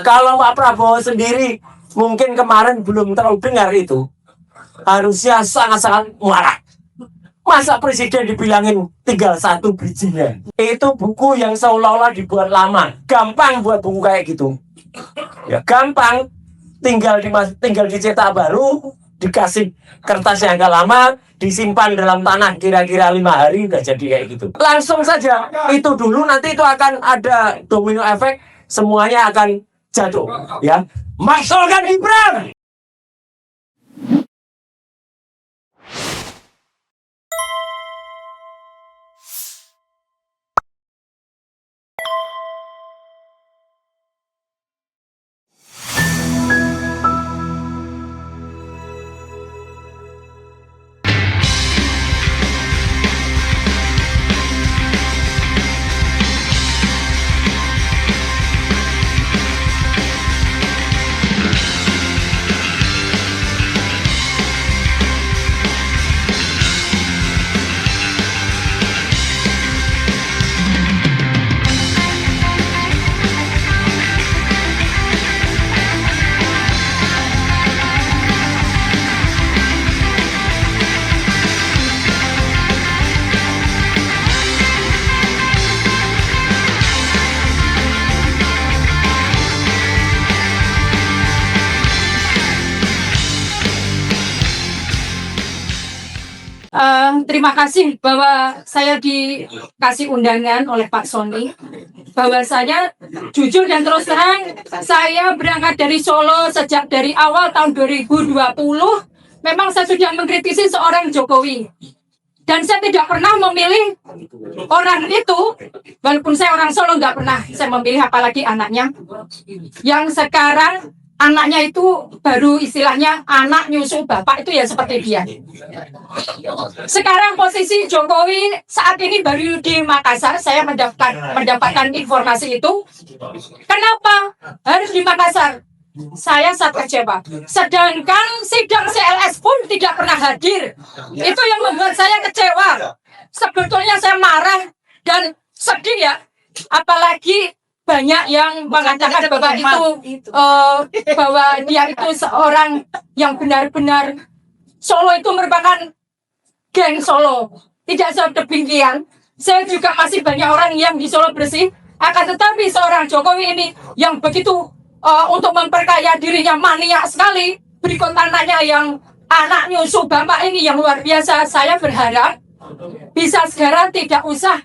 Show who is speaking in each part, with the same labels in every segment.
Speaker 1: Kalau Pak Prabowo sendiri mungkin kemarin belum terlalu dengar itu, harusnya sangat-sangat marah. Masa presiden dibilangin tinggal satu bijinya? Itu buku yang seolah-olah dibuat lama. Gampang buat buku kayak gitu. Ya gampang. Tinggal dicetak baru, dikasih kertas yang agak lama, disimpan dalam tanah kira-kira 5 hari, udah jadi kayak gitu. Langsung saja. Itu dulu, nanti itu akan ada domino efek. Semuanya akan jatuh. Ya, maksudkan Gibran.
Speaker 2: Terima kasih bahwa saya dikasih undangan oleh Pak Sony. Bahwasanya jujur dan terus terang, saya berangkat dari Solo sejak dari awal tahun 2020. Memang saya sudah mengkritisi seorang Jokowi. Dan saya tidak pernah memilih orang itu, walaupun saya orang Solo nggak pernah saya memilih, apalagi anaknya. Yang sekarang anaknya itu baru istilahnya anak nyusu bapak, itu ya seperti dia. Sekarang posisi Jokowi saat ini baru di Makassar. Saya mendapatkan informasi itu. Kenapa harus di Makassar? Saya sangat kecewa. Sedangkan sidang CLS pun tidak pernah hadir. Itu yang membuat saya kecewa. Sebetulnya saya marah dan sedih ya. Apalagi banyak yang mengatakan bahwa bahwa dia itu seorang yang benar-benar Solo itu merupakan geng Solo. Tidak sedemikian. Saya juga masih banyak orang yang di Solo bersih. Akan tetapi seorang Jokowi ini yang begitu untuk memperkaya dirinya maniak sekali. Berikut anaknya yang anak nyusu bapak ini yang luar biasa. Saya berharap bisa segera tidak usah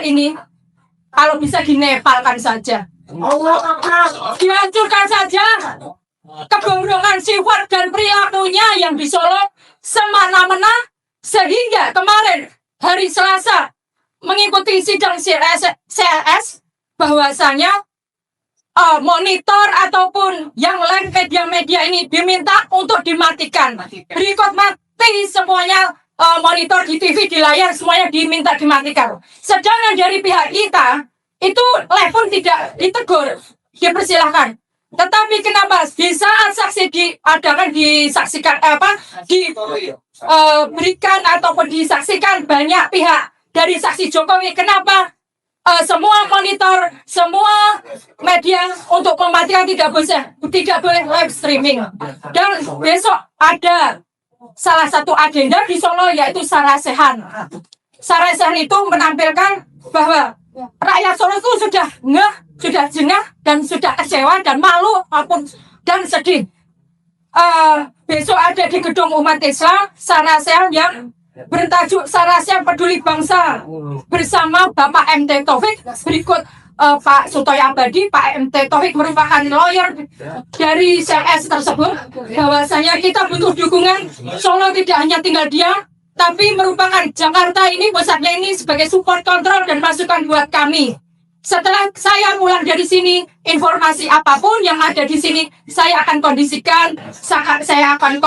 Speaker 2: ini. Kalau bisa dinepalkan saja, dihancurkan saja kebohongan sifat dan perilakunya yang di Solo semena-mena, sehingga kemarin hari Selasa mengikuti sidang CLS bahwasanya monitor ataupun yang lain media-media ini diminta untuk dimatikan. Berikut mati semuanya. Monitor di TV, di layar, semuanya diminta dimatikan. Sedangkan dari pihak kita itu level tidak ditegur, dipersilahkan. Tetapi kenapa di saat saksi diadakan, disaksikan diberikan ataupun disaksikan banyak pihak dari saksi Jokowi, kenapa semua monitor, semua media untuk mematikan tidak boleh live streaming. Dan besok ada salah satu agenda di Solo yaitu Sarasehan. Sarasehan itu menampilkan bahwa rakyat Solo itu sudah jengah dan sudah kecewa dan malu dan sedih. Besok ada di gedung umat Islam Sarasehan yang bertajuk Sarasehan Peduli Bangsa bersama Bapak MT Taufik. Berikut Pak Sutoyo Abadi. Pak MT Taufik merupakan lawyer dari CLS tersebut. Bahwasanya kita butuh dukungan. Solo tidak hanya tinggal dia, tapi merupakan Jakarta ini pusatnya ini sebagai support kontrol dan masukan buat kami. Setelah saya pulang dari sini, informasi apapun yang ada di sini saya akan kondisikan, saya akan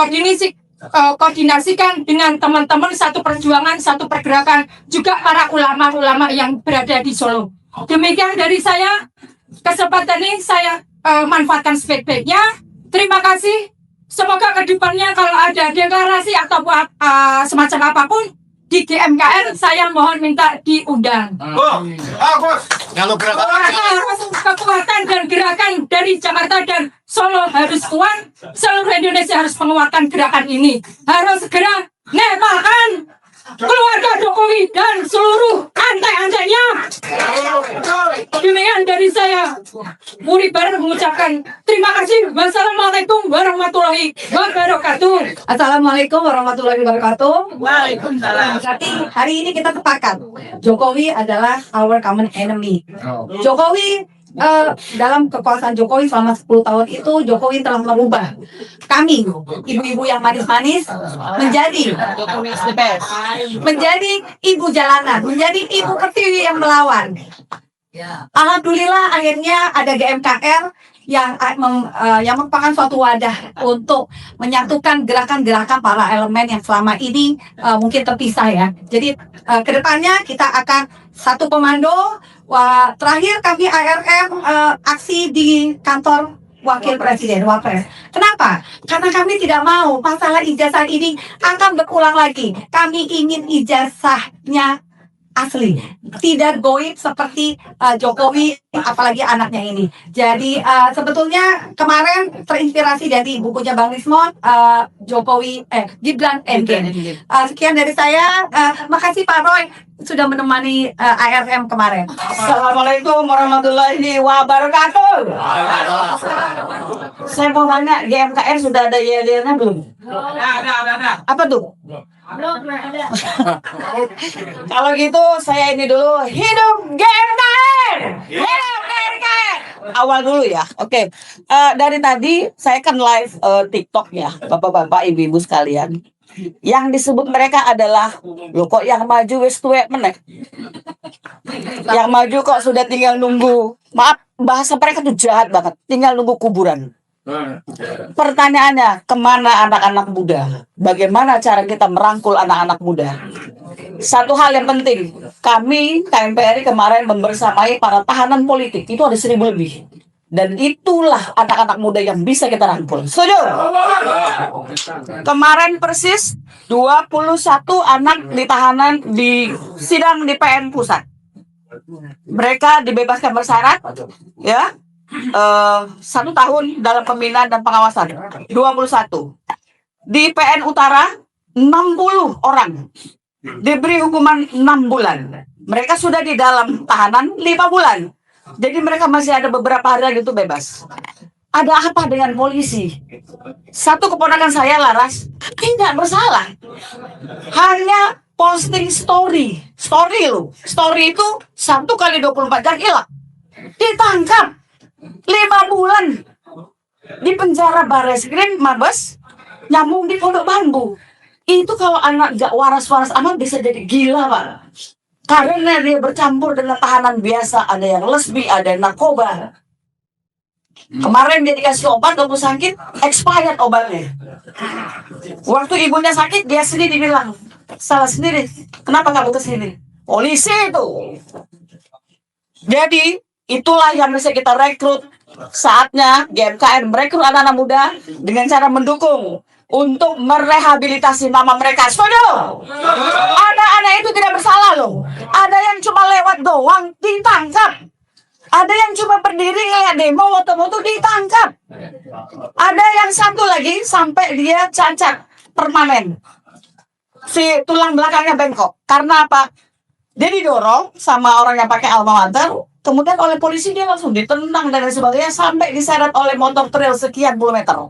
Speaker 2: koordinasikan dengan teman-teman satu perjuangan, satu pergerakan, juga para ulama-ulama yang berada di Solo. Demikian dari saya, kesempatan ini saya manfaatkan sebaik-baiknya. Terima kasih. Semoga ke depannya kalau ada deklarasi atau semacam apapun, di GMKR saya mohon minta diundang.
Speaker 3: Kalau
Speaker 2: Kekuatan dan gerakan dari Jakarta dan Solo harus kuat. Seluruh Indonesia harus menguatkan gerakan ini. Harus segera nepalkan keluarga Jokowi dan seluruh antek-anteknya. Demikian dari saya. Muri Bareng mengucapkan terima kasih. Wassalamualaikum warahmatullahi wabarakatuh.
Speaker 4: Assalamualaikum warahmatullahi wabarakatuh.
Speaker 2: Waalaikumsalam.
Speaker 4: Berarti hari ini kita sepakat Jokowi adalah our common enemy. Jokowi dalam kekuasaan Jokowi selama 10 tahun itu Jokowi telah merubah kami ibu-ibu yang manis-manis menjadi ibu jalanan, menjadi ibu pertiwi yang melawan. Alhamdulillah akhirnya ada GMKR yang merupakan suatu wadah untuk menyatukan gerakan-gerakan para elemen yang selama ini mungkin terpisah ya. Jadi kedepannya kita akan satu komando. Terakhir kami ARM aksi di kantor Wakil Presiden, Wapres. Kenapa? Karena kami tidak mau masalah ijazah ini akan berulang lagi. Kami ingin ijazahnya asli, tidak goib seperti Jokowi, apalagi anaknya ini. Jadi sebetulnya kemarin terinspirasi dari bukunya Bang Rismon, Gibran Endgame. Sekian dari saya. Makasih Pak Roy sudah menemani ARM kemarin.
Speaker 5: Assalamualaikum warahmatullahi wabarakatuh. Saya mau tanya, GMKR sudah ada yel-yelnya belum?
Speaker 3: ada.
Speaker 5: Apa tuh? Kalau gitu saya ini dulu, hidup GMKR. Hidup GMKR. Awal dulu ya. Oke. Dari tadi saya kan live TikTok ya, bapak-bapak, ibu-ibu sekalian. Yang disebut mereka adalah, loh kok yang maju wis tuwek meneh. Yang maju kok sudah tinggal nunggu. Maaf, bahasa mereka tuh jahat banget. Tinggal nunggu kuburan. Pertanyaannya, kemana anak-anak muda? Bagaimana cara kita merangkul anak-anak muda? Satu hal yang penting, kami KMPRI kemarin membersamai para tahanan politik. Itu ada 1.000 lebih. Dan itulah anak-anak muda yang bisa kita rangkul. Setuju? Kemarin persis 21 anak ditahanan di sidang di PN Pusat. Mereka dibebaskan bersyarat, ya, 1 tahun dalam pembinaan dan pengawasan. 21. Di PN Utara 60 orang diberi hukuman 6 bulan. Mereka sudah di dalam tahanan 5 bulan. Jadi mereka masih ada beberapa hari lagi itu bebas. Ada apa dengan polisi? Satu keponakan saya Laras tidak bersalah. Hanya posting story. Story loh. Story itu 1 kali 24 jam hilang. Ditangkap 5 bulan di penjara Barreskrim Mabes, nyambung di Pondok Bambu. Itu kalau anak gak waras-waras amat bisa jadi gila, Pak. Karena dia bercampur dengan tahanan biasa, ada yang lesbi, ada yang narkoba. Kemarin dia dikasih obat untuk sakit, expired obatnya. Waktu ibunya sakit, dia sendiri bilang, salah sendiri, kenapa kamu kesini? Polisi itu. Jadi, itulah yang bisa kita rekrut. Saatnya GMKR merekrut anak-anak muda dengan cara mendukung untuk merehabilitasi nama mereka. Setuju? Anak-anak itu tidak bersalah loh. Ada yang cuma lewat doang ditangkap. Ada yang cuma berdiri lihat demo foto-foto ditangkap. Ada yang satu lagi sampai dia cacat permanen. Si tulang belakangnya bengkok. Karena apa? Dia didorong sama orang yang pakai alma mater. Kemudian oleh polisi dia langsung ditendang dan lain sebagainya sampai diseret oleh motor trail sekian puluh meter.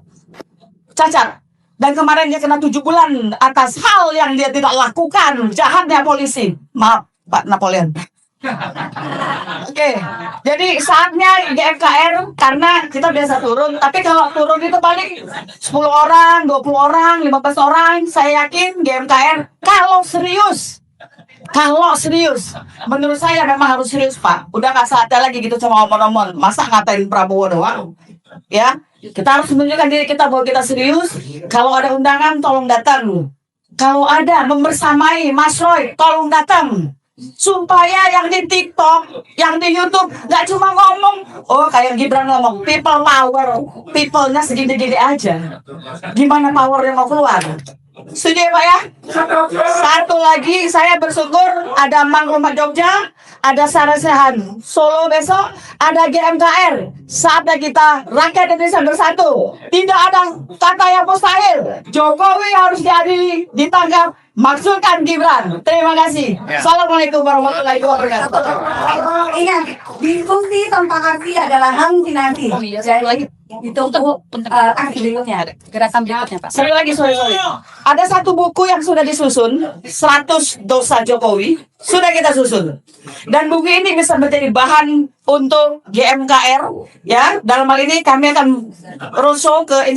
Speaker 5: Cacat. Dan kemarin dia kena 7 bulan atas hal yang dia tidak lakukan. Jahatnya polisi. Maaf, Pak Napoleon. Oke, jadi saatnya GMKR, karena kita biasa turun. Tapi kalau turun itu paling 10 orang, 20 orang, 15 orang. Saya yakin GMKR kalau serius, menurut saya memang harus serius, Pak. Udah gak saatnya lagi gitu sama omong-omong. Masa ngatain Prabowo doang? Ya, kita harus menunjukkan diri kita bahwa kita serius. Kalau ada undangan, tolong datang. Kalau ada membersamai Mas Roy, tolong datang. Supaya yang di TikTok, yang di YouTube, gak cuma ngomong, oh kayak Gibran ngomong, people power, people-nya segini-gini aja. Gimana power yang mau keluar? Setuju ya Pak ya? Satu lagi, saya bersyukur ada Mang Rumah Jogja, ada Sarasehan Solo besok, ada GMKR. Saatnya kita rakyat Indonesia bersatu. Tidak ada kata yang mustahil. Jokowi harus diadili, ditangkap, maksudkan Gibran. Terima kasih. Assalamualaikum warahmatullahi wabarakatuh.
Speaker 4: Ingat, diskusi tanpa arti adalah halusinasi. Jadi itu untuk aksi berikutnya, gerakan berikutnya Pak.
Speaker 5: Sekali lagi, sorry. Ada satu buku yang sudah disusun, 100 dosa Jokowi, sudah kita susun. Dan buku ini bisa menjadi bahan untuk GMKR, ya. Dalam hal ini kami akan roadshow ke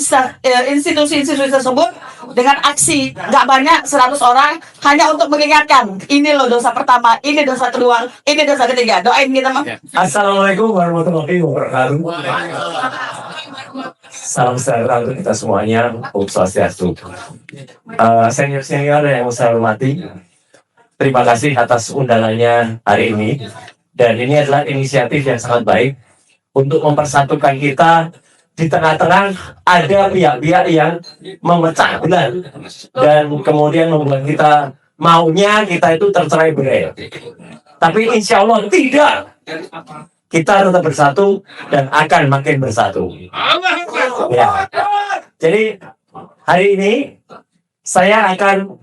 Speaker 5: institusi-institusi tersebut dengan aksi nggak banyak, 100 orang, hanya untuk mengingatkan, ini loh dosa pertama, ini dosa kedua, ini dosa ketiga. Doain kita, Mas.
Speaker 1: Assalamualaikum warahmatullahi wabarakatuh. Salam sejahtera untuk kita semuanya. Om Swastiastu. Senior-senior yang saya hormati, terima kasih atas undangannya hari ini. Dan ini adalah inisiatif yang sangat baik untuk mempersatukan kita di tengah-tengah ada pihak-pihak yang memecah belah dan kemudian membuat kita maunya kita itu tercerai-berai. Tapi insya Allah tidak. Kita tetap bersatu dan akan makin bersatu. Ya. Jadi hari ini saya akan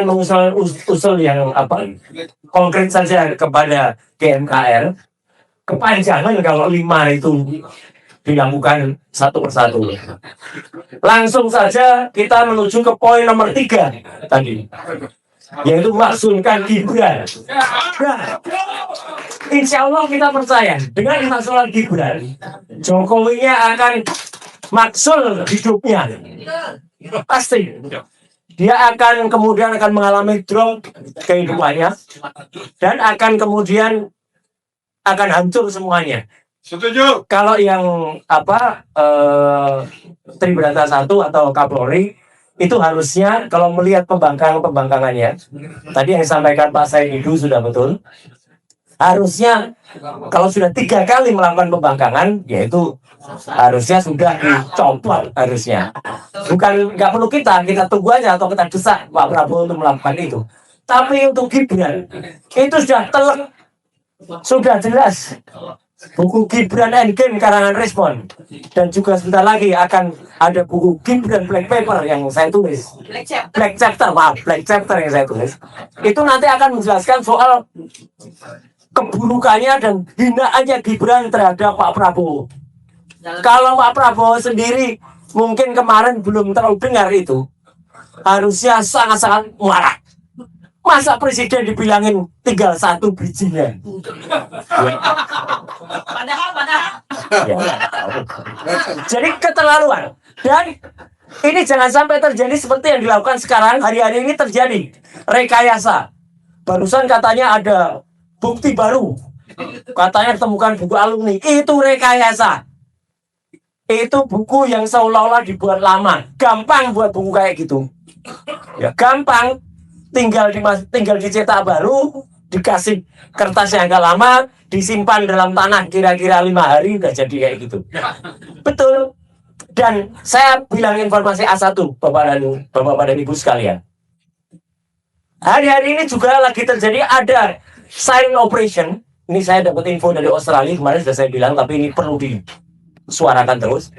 Speaker 1: mengusul yang konkret saja kepada GMKR. Kepanjangan kalau 5 itu dilakukan satu persatu. Langsung saja kita menuju ke poin nomor 3 tadi, yaitu maksudkan Gibran. Nah, insya Allah kita percaya dengan maksudkan Gibran, Jokowinya akan maksul hidupnya. Pasti. Dia akan kemudian mengalami drop kehidupannya dan akan kemudian akan hancur semuanya.
Speaker 3: Setuju.
Speaker 1: Kalau yang Tribrata 1 atau Kapolri itu harusnya kalau melihat pembangkangannya, tadi yang disampaikan Pak Said itu sudah betul. Harusnya kalau sudah 3 kali melakukan pembangkangan, yaitu harusnya sudah dicopot harusnya. Bukan nggak perlu kita tunggu aja atau kita desak Pak Prabowo untuk melakukan itu. Tapi untuk Gibran itu sudah telak, sudah jelas. Buku Gibran Endgame karangan Respon, dan juga sebentar lagi akan ada buku Gibran Black Paper yang saya tulis. Black Chapter yang saya tulis. Itu nanti akan menjelaskan soal keburukannya dan hinaannya Gibran terhadap Pak Prabowo. Kalau Pak Prabowo sendiri mungkin kemarin belum terlalu dengar itu, harusnya sangat-sangat marah. Masa presiden dibilangin tinggal 1 bijinya? Ya. Jadi keterlaluan. Dan ini jangan sampai terjadi seperti yang dilakukan sekarang. Hari-hari ini terjadi rekayasa. Barusan katanya ada bukti baru. Katanya ditemukan buku alumni. Itu rekayasa. Itu buku yang seolah-olah dibuat lama. Gampang buat buku kayak gitu. Ya gampang. Tinggal dicetak baru, dikasih kertas yang agak lama, disimpan dalam tanah kira-kira 5 hari udah jadi kayak gitu. Betul. Dan saya bilang informasi A1 Bapak dan Ibu sekalian. Hari-hari ini juga lagi terjadi ada silent operation. Ini saya dapat info dari Australia kemarin sudah saya bilang, tapi ini perlu disuarakan terus.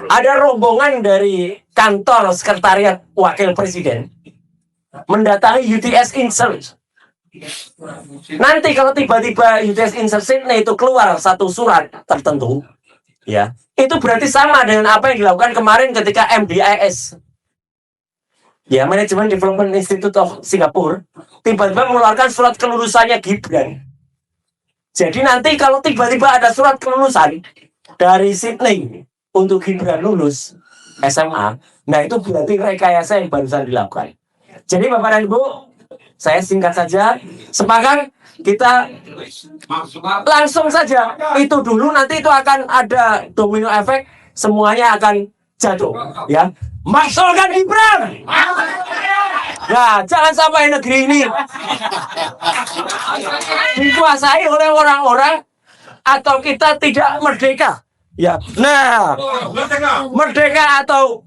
Speaker 1: Ada rombongan dari kantor sekretariat wakil presiden mendatangi UTS Insert. Nanti kalau tiba-tiba UTS Insert Sydney itu keluar satu surat tertentu, ya, itu berarti sama dengan apa yang dilakukan kemarin ketika MDIS, ya, Management Development Institute of Singapore, tiba-tiba mengeluarkan surat kelulusannya Gibran. Jadi nanti kalau tiba-tiba ada surat kelulusan dari Sydney untuk Gibran lulus SMA, nah itu berarti rekayasa yang barusan dilakukan. Jadi Bapak dan Ibu, saya singkat saja, sepakat kita langsung saja itu dulu, nanti itu akan ada domino efek, semuanya akan jatuh, ya. Maksulkan Gibran. Nah, jangan sampai negeri ini dikuasai oleh orang-orang atau kita tidak merdeka, ya. Nah, merdeka atau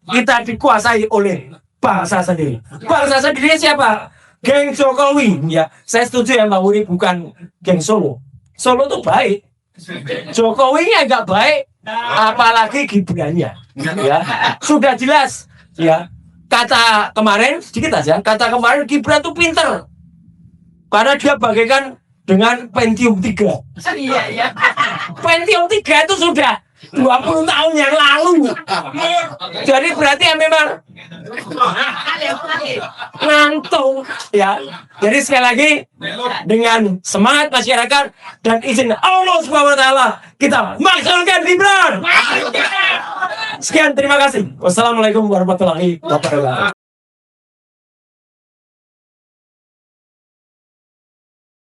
Speaker 1: kita dikuasai oleh bangsa sendiri. Bangsa sendiri siapa? Geng Jokowi. Ya, saya setuju ya Mbak Wuri, bukan geng Solo. Solo tuh baik. Jokowi-nya nggak baik, apalagi Gibran-nya. Ya, sudah jelas. Ya, kata kemarin sedikit aja. Kata kemarin Gibran tuh pinter, karena dia bagaikan dengan Pentium 3. Pentium 3 itu sudah 20 tahun yang lalu. Jadi berarti ya memang ngantuk ya. Jadi sekali lagi dengan semangat masyarakat dan izin Allah Subhanahu wa taala kita maksimalkan Gibran. Sekian, terima kasih. Wassalamualaikum warahmatullahi wabarakatuh.